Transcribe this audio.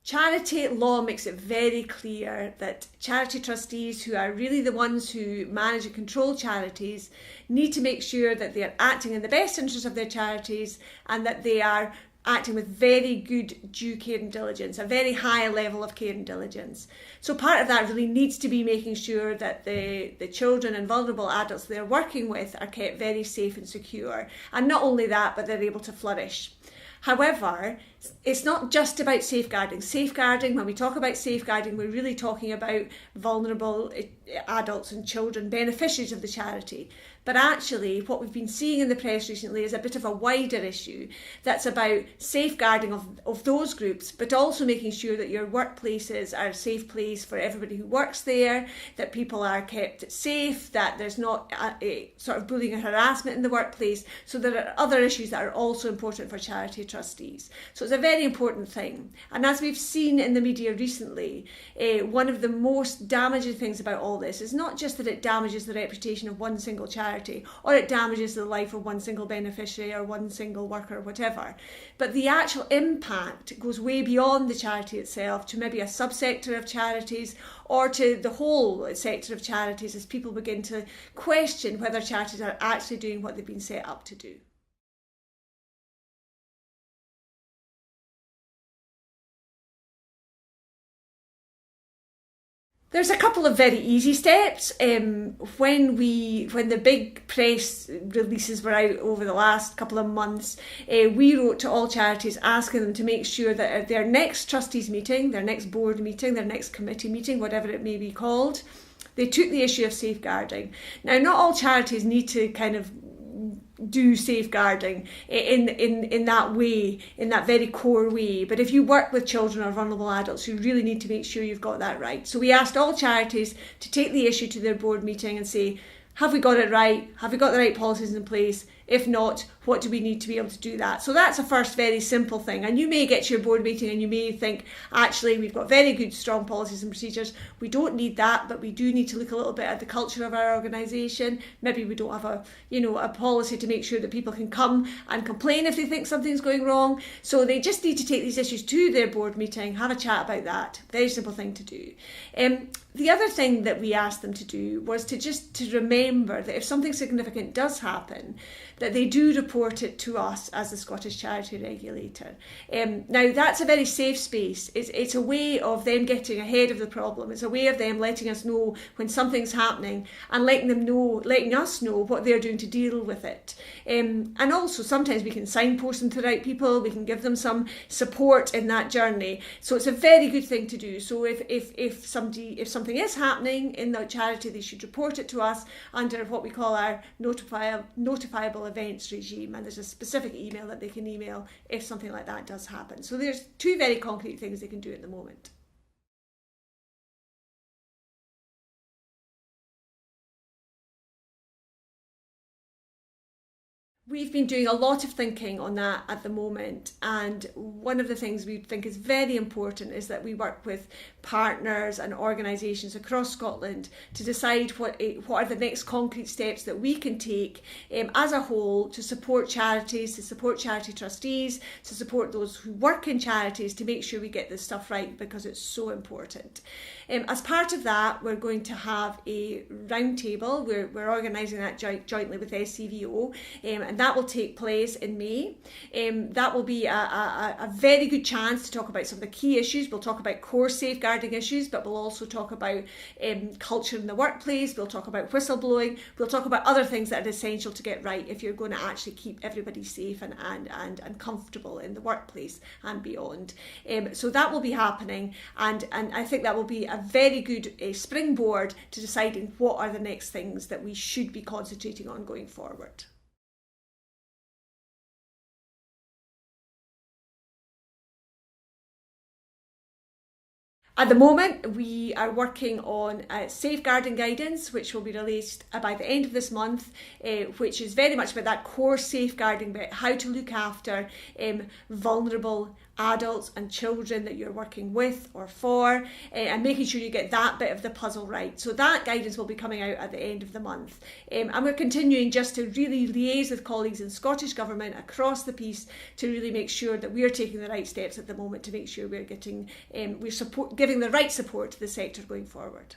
Charity law makes it very clear that charity trustees, who are really the ones who manage and control charities, need to make sure that they are acting in the best interest of their charities and that they are acting with very good due care and diligence, a very high level of care and diligence. So part of that really needs to be making sure that the children and vulnerable adults they're working with are kept very safe and secure. And not only that, but they're able to flourish. However, it's not just about safeguarding. Safeguarding, when we talk about safeguarding, we're really talking about vulnerable adults and children, beneficiaries of the charity. But actually, what we've been seeing in the press recently is a bit of a wider issue that's about safeguarding of those groups, but also making sure that your workplaces are a safe place for everybody who works there, that people are kept safe, that there's not a sort of bullying and harassment in the workplace. So there are other issues that are also important for charity trustees. So it's a very important thing. And as we've seen in the media recently, one of the most damaging things about all this is not just that it damages the reputation of one single charity, or it damages the life of one single beneficiary or one single worker or whatever, but the actual impact goes way beyond the charity itself to maybe a subsector of charities or to the whole sector of charities as people begin to question whether charities are actually doing what they've been set up to do. There's a couple of very easy steps. When the big press releases were out over the last couple of months, we wrote to all charities asking them to make sure that at their next trustees meeting, their next board meeting, their next committee meeting, whatever it may be called, they took the issue of safeguarding. Now, not all charities need to kind of do safeguarding in that way, in that very core way. But if you work with children or vulnerable adults, you really need to make sure you've got that right. So we asked all charities to take the issue to their board meeting and say, have we got it right? Have we got the right policies in place? If not, what do we need to be able to do that? So that's a first very simple thing. And you may get to your board meeting and you may think, actually, we've got very good, strong policies and procedures. We don't need that, but we do need to look a little bit at the culture of our organisation. Maybe we don't have a policy to make sure that people can come and complain if they think something's going wrong. So they just need to take these issues to their board meeting, have a chat about that. Very simple thing to do. The other thing that we asked them to do was to remember that if something significant does happen, that they do report it to us as the Scottish Charity Regulator. Now, that's a very safe space. It's a way of them getting ahead of the problem. It's a way of them letting us know when something's happening and letting us know what they're doing to deal with it. And also, sometimes we can signpost them to the right people. We can give them some support in that journey. So it's a very good thing to do. So if something is happening in the charity, they should report it to us under what we call our notifiable events regime, and there's a specific email that they can email if something like that does happen. So there's two very concrete things they can do at the moment. We've been doing a lot of thinking on that at the moment, and one of the things we think is very important is that we work with partners and organisations across Scotland to decide what are the next concrete steps that we can take as a whole to support charities, to support charity trustees, to support those who work in charities, to make sure we get this stuff right, because it's so important. As part of that, we're going to have a roundtable. We're organising that jointly with SCVO, and that will take place in May. That will be a very good chance to talk about some of the key issues. We'll talk about core safeguarding issues, but we'll also talk about culture in the workplace. We'll talk about whistleblowing. We'll talk about other things that are essential to get right if you're going to actually keep everybody safe and comfortable in the workplace and beyond. So that will be happening, and I think that will be a very good springboard to deciding what are the next things that we should be concentrating on going forward. At the moment, we are working on safeguarding guidance, which will be released by the end of this month, which is very much about that core safeguarding bit, how to look after vulnerable adults and children that you're working with or for, and making sure you get that bit of the puzzle right. So that guidance will be coming out at the end of the month. And we're continuing just to really liaise with colleagues in Scottish Government across the piece to really make sure that we're taking the right steps at the moment to make sure we're getting, giving the right support to the sector going forward.